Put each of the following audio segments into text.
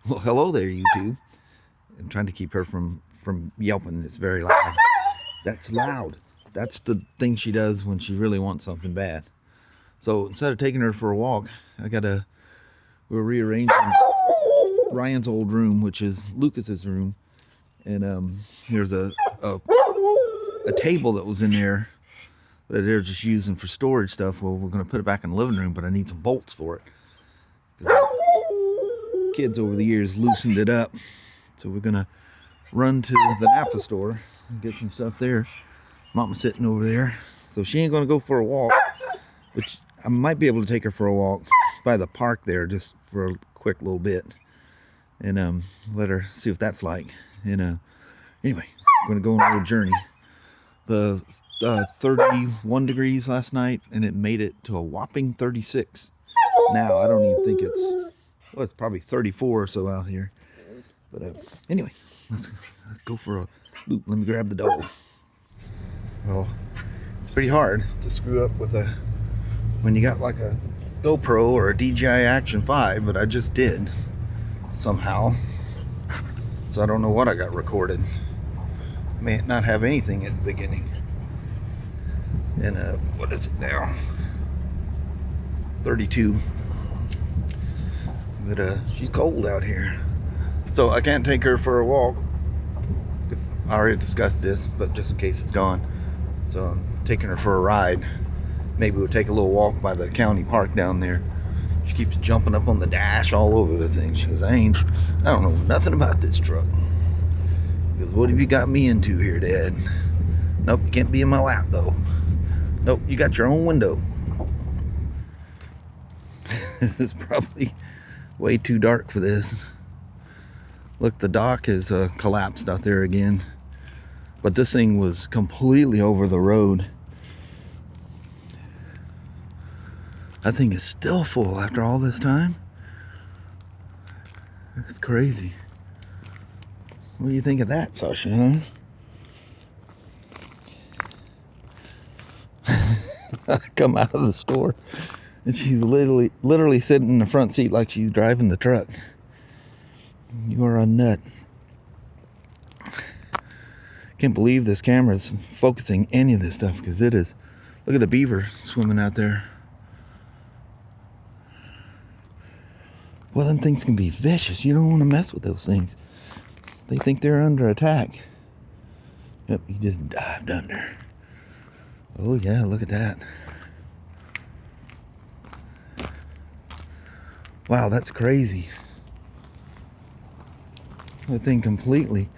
Well, hello there, YouTube. I'm trying to keep her from yelping. It's very loud. That's loud. That's the thing she does when she really wants something bad. So instead of taking her for a walk, we're rearranging Ryan's old room, which is Lucas's room. And there's a table that was in there that they're just using for storage stuff. Well, we're going to put it back in the living room, but I need some bolts for it. Kids over the years loosened it up. So we're going to run to the Napa store and get some stuff there. Mama's sitting over there. So she ain't going to go for a walk, which I might be able to take her for a walk by the park there just for a quick little bit. And let her see what that's like. And anyway, I'm going to go on a little journey. The 31 degrees last night, and it made it to a whopping 36. Now I don't even think it's probably 34 or so out here. But anyway, let's go for a loop. Let me grab the dog. Well, it's pretty hard to screw up when you got like a GoPro or a DJI Action 5, but I just did somehow. So I don't know what I got recorded. May not have anything at the beginning. And what is it now? 32. But she's cold out here. So I can't take her for a walk. I already discussed this, but just in case it's gone. So I'm taking her for a ride. Maybe we'll take a little walk by the county park down there. She keeps jumping up on the dash all over the thing. She goes, I don't know nothing about this truck. He goes, what have you got me into here, Dad? Nope, you can't be in my lap, though. Nope, you got your own window. This is probably way too dark for this. Look, the dock is collapsed out there again. But this thing was completely over the road. That thing is still full after all this time. It's crazy. What do you think of that, Sasha, huh? I come out of the store and she's literally sitting in the front seat like she's driving the truck. You are a nut. Can't believe this camera is focusing any of this stuff, because it is. Look at the beaver swimming out there. Well, them things can be vicious. You don't want to mess with those things. They think they're under attack. Yep, he just dived under. Oh yeah, look at that. Wow, that's crazy. That thing completely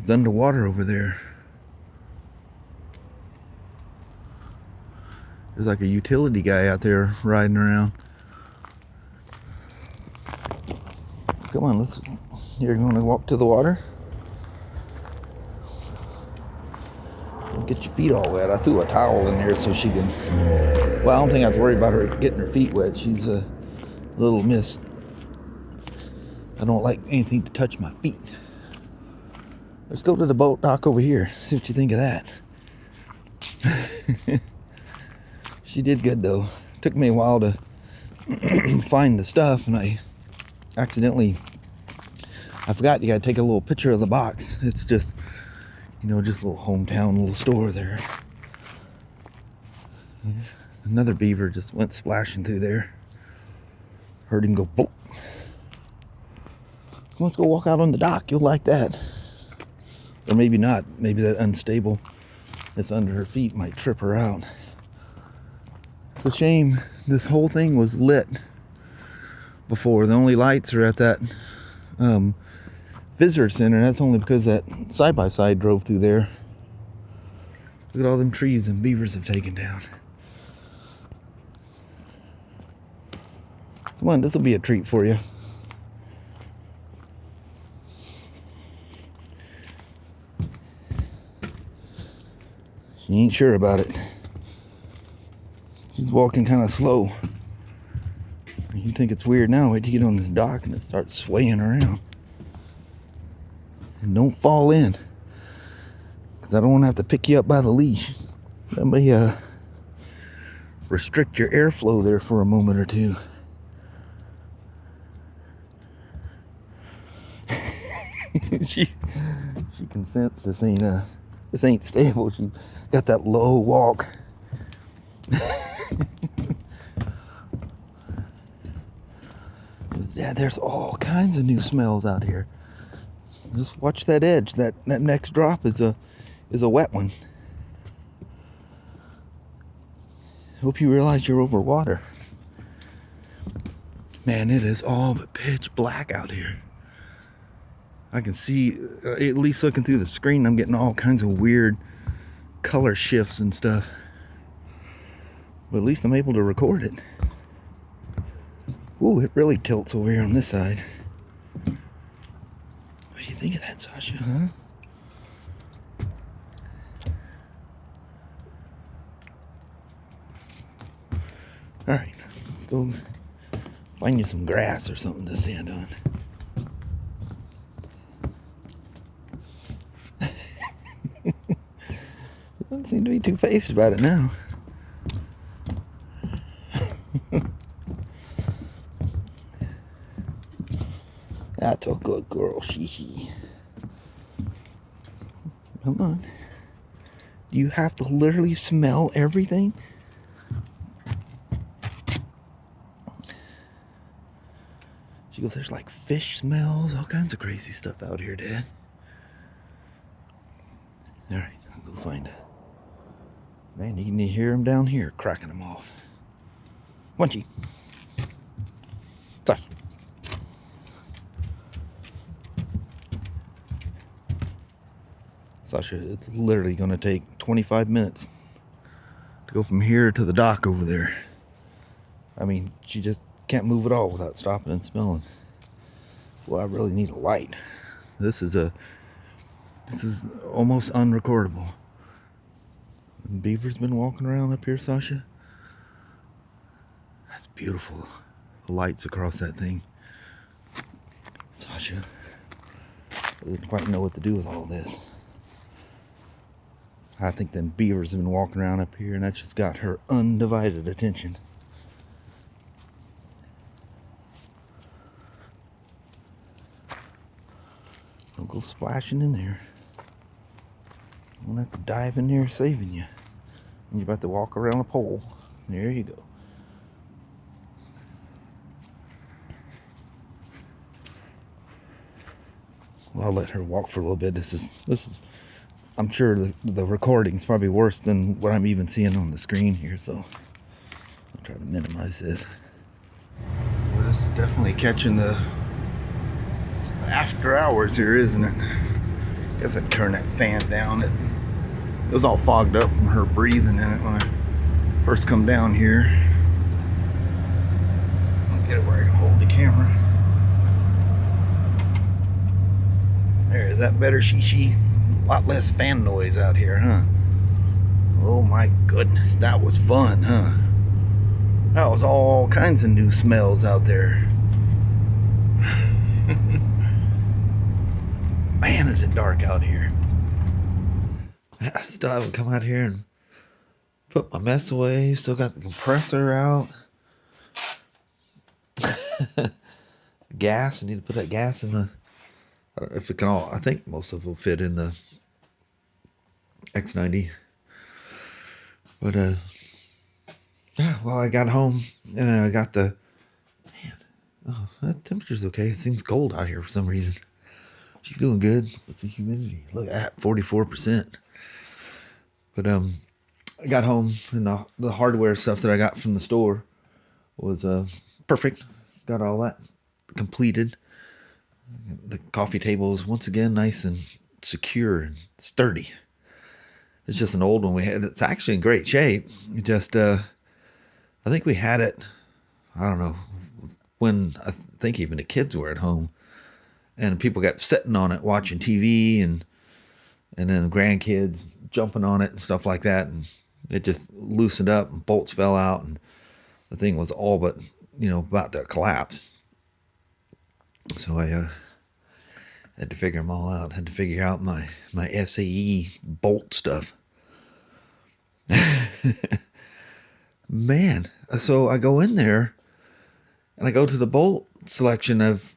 is underwater over there. There's like a utility guy out there riding around. Come on, you're going to walk to the water? Don't get your feet all wet. I threw a towel in there so she can, well, I don't think I have to worry about her getting her feet wet. She's a little miss. I don't like anything to touch my feet. Let's go to the boat dock over here. See what you think of that. She did good though. Took me a while to find the stuff, and I forgot you gotta take a little picture of the box. It's just, just a little hometown little store there. Another beaver just went splashing through there. Heard him go boop. Let's go walk out on the dock. You'll like that. Or maybe not. Maybe that unstable that's under her feet might trip her out. It's a shame this whole thing was lit before. The only lights are at that visitor center. That's only because that side-by-side drove through there. Look at all them trees and beavers have taken down. Come on, this will be a treat for you. She ain't sure about it. She's walking kind of slow. You think it's weird now. Wait till you get on this dock and it starts swaying around. And don't fall in, because I don't want to have to pick you up by the leash. That may restrict your airflow there for a moment or two. she can sense this ain't stable. She got that low walk. Yeah, there's all kinds of new smells out here. Just watch that edge. That next drop is a wet one. Hope you realize you're over water. Man, it is all but pitch black out here. I can see, at least looking through the screen, I'm getting all kinds of weird color shifts and stuff. But at least I'm able to record it. Ooh, it really tilts over here on this side. What do you think of that, Sasha, huh? Alright, let's go find you some grass or something to stand on. Doesn't seem to be too phased about it now. That's a good girl, Shishi. Come on. Do you have to literally smell everything? She goes, there's like fish smells, all kinds of crazy stuff out here, Dad. Alright, I'll go find it. Man, you can hear him down here cracking them off. Munchy. Sorry. Sasha, it's literally going to take 25 minutes to go from here to the dock over there. I mean, she just can't move at all without stopping and smelling. Well, I really need a light. This is almost unrecordable. The beaver's been walking around up here, Sasha. That's beautiful. The lights across that thing. Sasha, I didn't quite know what to do with all this. I think them beavers have been walking around up here, and that just got her undivided attention. Don't go splashing in there. I'm gonna have to dive in there saving you. And you're about to walk around a pole. There you go. Well, I'll let her walk for a little bit. This is I'm sure the recording's probably worse than what I'm even seeing on the screen here, so I'll try to minimize this. Well, this is definitely catching the after hours here, isn't it? Guess I can turn that fan down. It was all fogged up from her breathing in it when I first come down here. I'll get it where I can hold the camera. There, is that better, Shishi? A lot less fan noise out here, huh? Oh my goodness, that was fun, huh? That was all kinds of new smells out there. Man, is it dark out here. I still haven't come out here and put my mess away. Still got the compressor out. Gas, I need to put that gas in the, I don't know if it can all, I think most of it will fit in the X90. But yeah, well, I got home and I got the, man, oh, that temperature's okay. It seems cold out here for some reason. She's doing good. What's the humidity? Look at that, 44%. But I got home and the hardware stuff that I got from the store was perfect. Got all that completed. The coffee table is once again nice and secure and sturdy. It's just an old one we had. It's actually in great shape. It just I think we had it, I don't know, when I think even the kids were at home. And people got sitting on it watching TV, and then the grandkids jumping on it and stuff like that, and it just loosened up and bolts fell out, and the thing was all but, about to collapse. So I had to figure them all out. Had to figure out my SAE bolt stuff. Man, so I go in there and I go to the bolt selection of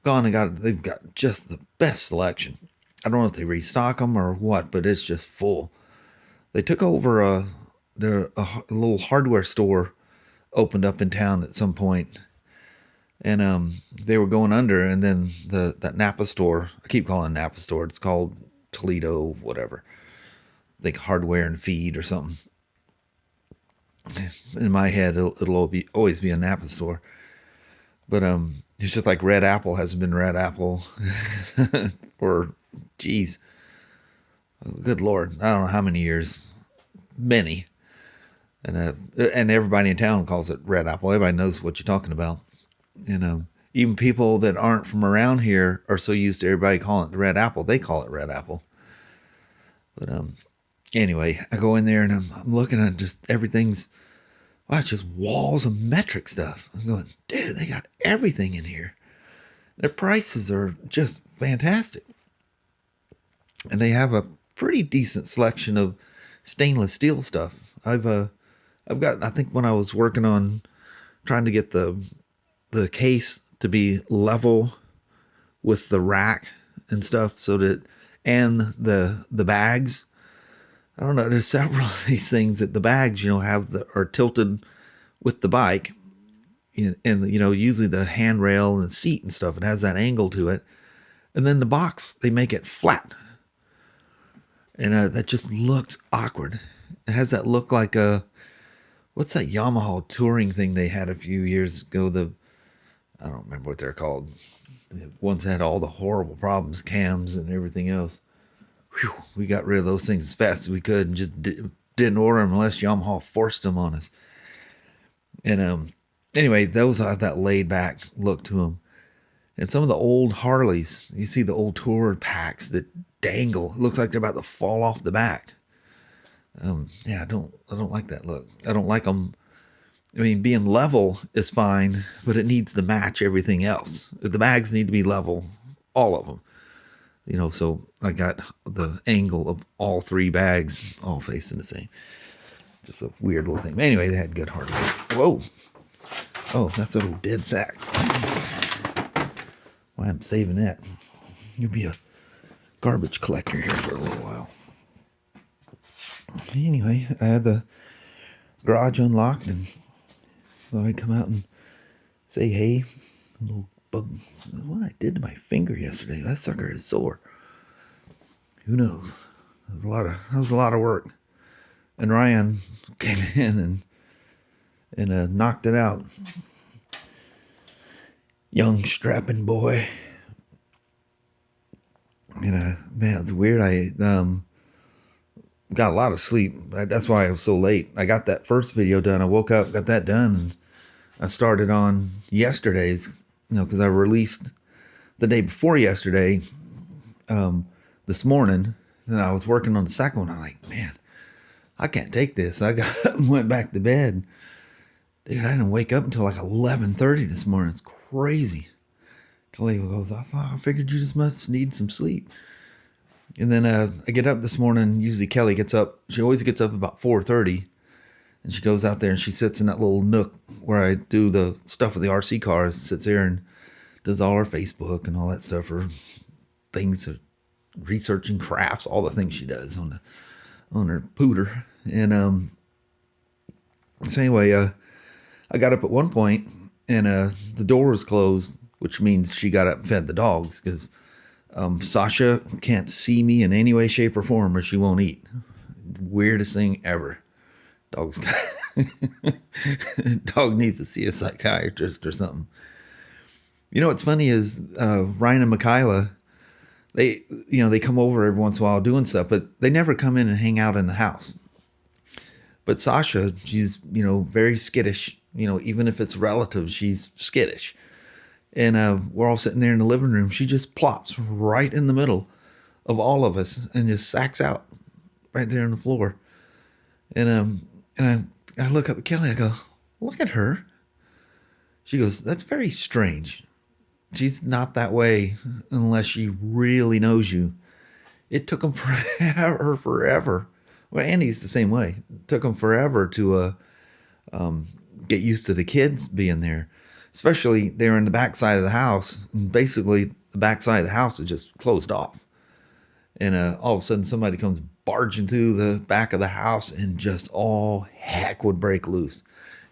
gone and they've got just the best selection. I don't know if they restock them or what, but it's just full. They took over a little hardware store opened up in town at some point, and they were going under, and then that Napa store, I keep calling it Napa store, it's called Toledo, whatever. I think hardware and feed or something. In my head, it'll always be a Napa store. But it's just like Red Apple hasn't been Red Apple for, geez, good Lord, I don't know how many years, many. And everybody in town calls it Red Apple. Everybody knows what you're talking about. Even people that aren't from around here are so used to everybody calling it Red Apple, they call it Red Apple. But anyway, I go in there and I'm looking at just everything's, wow, it's just walls of metric stuff. I'm going, dude, they got everything in here. Their prices are just fantastic. And they have a pretty decent selection of stainless steel stuff. I've got, I think when I was working on trying to get the case to be level with the rack and stuff, so that, and the bags, I don't know, there's several of these things that the bags, are tilted with the bike, and usually the handrail and the seat and stuff, it has that angle to it, and then the box, they make it flat, and that just looks awkward. It has that look like what's that Yamaha touring thing they had a few years ago, I don't remember what they're called, the ones that had all the horrible problems, cams and everything else. Whew, we got rid of those things as fast as we could and just didn't order them unless Yamaha forced them on us. And anyway, those have that laid back look to them. And some of the old Harleys, you see the old tour packs that dangle. It looks like they're about to fall off the back. Yeah, I don't like that look. I don't like them. I mean, being level is fine, but it needs to match everything else. The bags need to be level, all of them. So I got the angle of all three bags all facing the same. Just a weird little thing. But anyway, they had good hardware. Whoa. Oh, that's a little dead sack. Well, I'm saving that. You'll be a garbage collector here for a little while. Anyway, I had the garage unlocked and thought I'd come out and say hey. A little bug. What I did to my finger yesterday, that sucker is sore. Who knows? That was a lot of work. And Ryan came in and knocked it out. Young strapping boy. And man, it's weird. I got a lot of sleep. That's why I was so late. I got that first video done. I woke up, got that done, and I started on yesterday's, because I released the day before yesterday, this morning, and I was working on the second one. I'm like, man, I can't take this. I got up and went back to bed. Dude, I didn't wake up until like 11:30 this morning. It's crazy. Toledo goes, I figured you just must need some sleep. And then I get up this morning. Usually Kelly gets up. She always gets up about 4:30. And she goes out there and she sits in that little nook where I do the stuff with the RC cars. Sits there and does all her Facebook and all that stuff. Her things, researching crafts, all the things she does on her pooter. And so anyway, I got up at one point and the door was closed, which means she got up and fed the dogs because Sasha can't see me in any way, shape, or form, or she won't eat. Weirdest thing ever. Dog needs to see a psychiatrist or something. What's funny is Ryan and Michaela, they come over every once in a while doing stuff, but they never come in and hang out in the house. But Sasha, she's very skittish. Even if it's relatives, she's skittish. And we're all sitting there in the living room. She just plops right in the middle of all of us and just sacks out right there on the floor. And I look up at Kelly. I go, look at her. She goes, that's very strange. She's not that way unless she really knows you. It took them forever. Well, Andy's the same way. It took them forever to get used to the kids being there. especially they're in the back side of the house. And basically, the back side of the house is just closed off. And all of a sudden, somebody comes barging through the back of the house, and just all heck would break loose.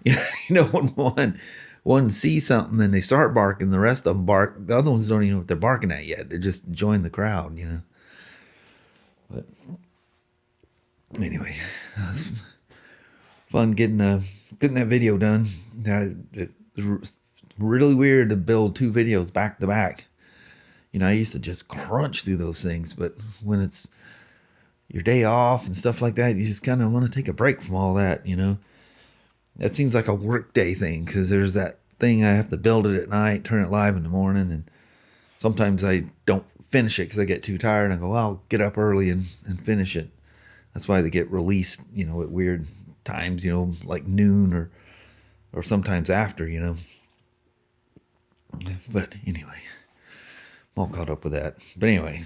You know, when one sees something and they start barking, the rest of them bark. The other ones don't even know what they're barking at yet. They just join the crowd, you know. But anyway, it was fun getting that video done. It was really weird to build 2 videos back to back. You know, I used to just crunch through those things, but when it's your day off and stuff like that, you just kind of want to take a break from all that, you know. That seems like a work day thing, because there's that thing I have to build it at night, turn it live in the morning, and sometimes I don't finish it because I get too tired, and I go, well, I'll get up early and finish it. That's why they get released, you know, at weird times, you know, like noon or sometimes after, you know. But anyway, I'm all caught up with that. But anyway,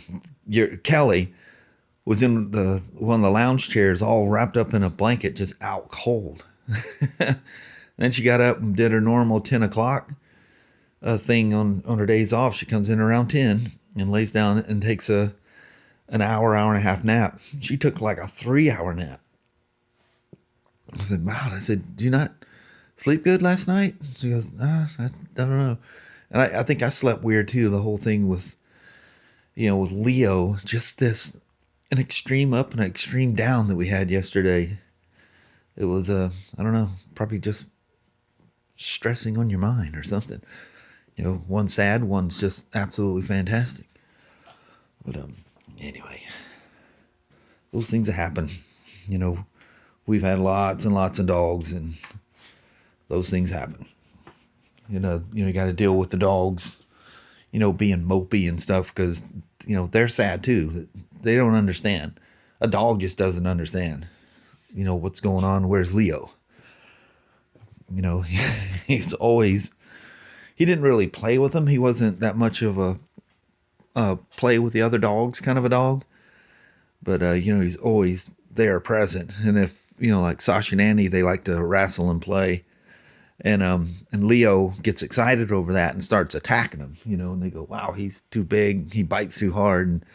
Kelly was in one of the lounge chairs, all wrapped up in a blanket, just out cold. Then she got up and did her normal 10 o'clock thing on her days off. She comes in around 10 and lays down and takes an hour and a half nap. She took like a 3-hour nap. I said, wow. I said, do you not sleep good last night? She goes, I don't know. And I think I slept weird too. The whole thing with, you know, with Leo, just an extreme up and an extreme down that we had yesterday. It was, I don't know, probably just stressing on your mind or something. You know, one's sad, one's just absolutely fantastic. But anyway, those things happen. You know, we've had lots and lots of dogs, and those things happen. You know, you got to deal with the dogs, you know, being mopey and stuff, because, you know, they're sad too. They don't understand. A dog just doesn't understand, you know, what's going on. Where's Leo? You know, he didn't really play with them. He wasn't that much of a play with the other dogs kind of a dog. But, you know, he's always there present. And if, you know, like Sasha and Annie, they like to wrestle and play. And Leo gets excited over that and starts attacking him, you know, and they go, wow, he's too big. He bites too hard. And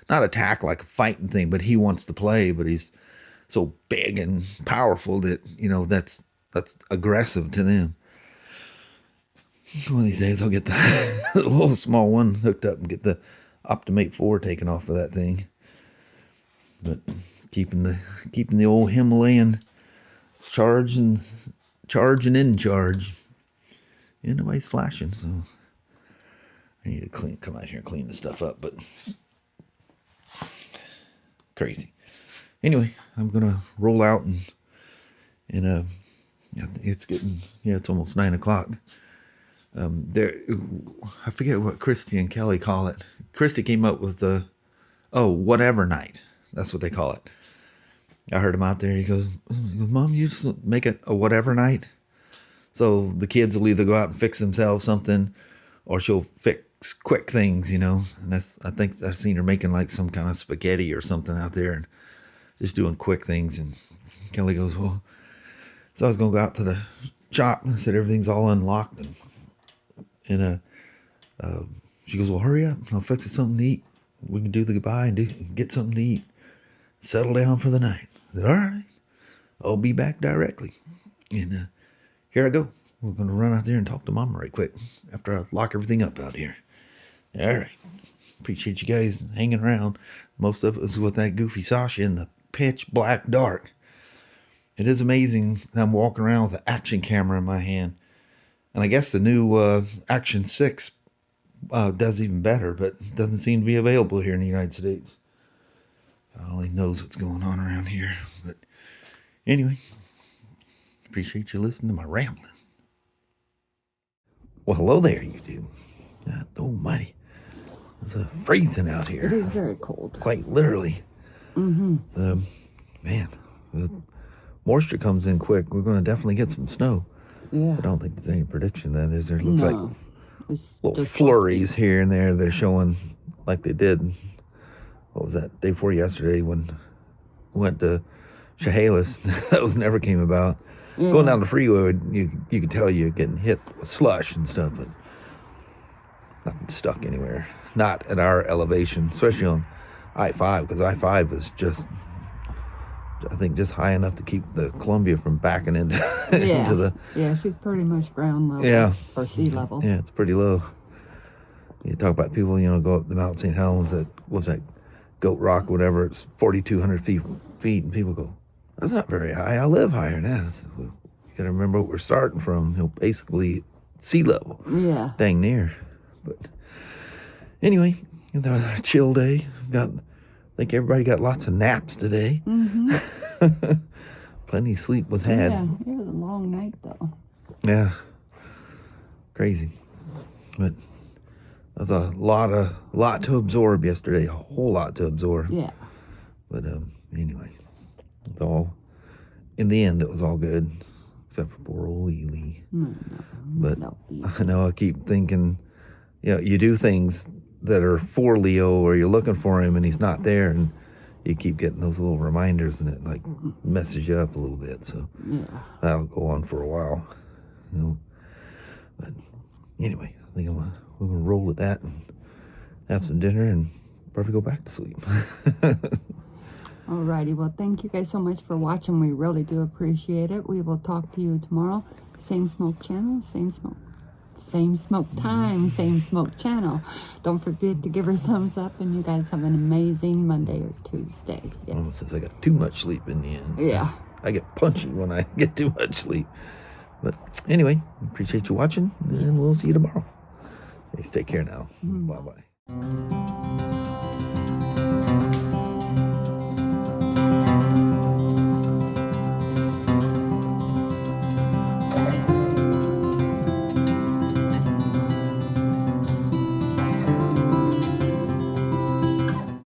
not attack like a fighting thing, but he wants to play, but he's so big and powerful that, you know, that's aggressive to them. One of these days I'll get the little small one hooked up and get the Optimate 4 taken off of that thing. But keeping the old Himalayan charge and in charge. Yeah, nobody's flashing, so I need to come out here and clean this stuff up, but crazy. Anyway, I'm gonna roll out and it's getting, it's almost 9 o'clock. I forget what Christy and Kelly call it. Christy came up with the whatever night. That's what they call it. I heard him out there. He goes, Mom, you just make it a whatever night. So the kids will either go out and fix themselves something, or she'll fix quick things, you know. And I think I've seen her making like some kind of spaghetti or something out there and just doing quick things. And Kelly goes, well, so I was going to go out to the shop. I said, everything's all unlocked. And she goes, well, hurry up. I'll fix us something to eat. We can do the goodbye and get something to eat. Settle down for the night. I said, all right. I'll be back directly. And here I go. We're going to run out there and talk to Mama right quick after I lock everything up out here. All right. Appreciate you guys hanging around. Most of us with that goofy Sasha in the pitch black dark. It is amazing that I'm walking around with an action camera in my hand. And I guess the new Action 6 does even better, but doesn't seem to be available here in the United States. God only knows what's going on around here. But anyway, appreciate you listening to my rambling. Well, hello there, YouTube. God almighty. It's freezing out here. It is very cold. Quite literally. Mm-hmm. Man, the moisture comes in quick. We're going to definitely get some snow. Yeah. I don't think there's any prediction that is. There looks like little flurries here and there. They're showing like they did. What was that? Day before yesterday when we went to Chehalis. Those never came about. Going down the freeway, you could tell you're getting hit with slush and stuff, but nothing stuck anywhere. Not at our elevation, especially on I-5, because I-5 is just, I think, just high enough to keep the Columbia from backing into, into the... Yeah, she's pretty much ground level. Yeah. Or sea level. Yeah, it's pretty low. You talk about people, you know, go up the Mount St. Helens at, what's that, Goat Rock, whatever, it's 4,200 feet, and people go, that's not very high. I live higher than that. I said, well, you got to remember what we're starting from, you know, basically sea level. Yeah. Dang near. But anyway, that was a chill day. I think everybody got lots of naps today. Mm-hmm. Plenty of sleep was had. Yeah, it was a long night though. Yeah. Crazy. But there's a lot to absorb yesterday. A whole lot to absorb. Yeah. But anyway, it's all, in the end, it was all good. Except for poor old Ely. But I know I keep thinking, you know, you do things that are for Leo, or you're looking for him and he's not there, and you keep getting those little reminders, and it like messes you up a little bit. So that'll go on for a while, you know. But anyway, I think we're gonna roll with that and have some dinner and probably go back to sleep. Alrighty, well, thank you guys so much for watching. We really do appreciate it. We will talk to you tomorrow. Same Smoak channel, same Smoak time, same Smoak channel. Don't forget to give her a thumbs up, and you guys have an amazing Monday or Tuesday. Yes. Well, since I got too much sleep in the end. Yeah. I get punchy when I get too much sleep. But anyway, appreciate you watching, and we'll see you tomorrow. Guys, take care now. Bye-bye.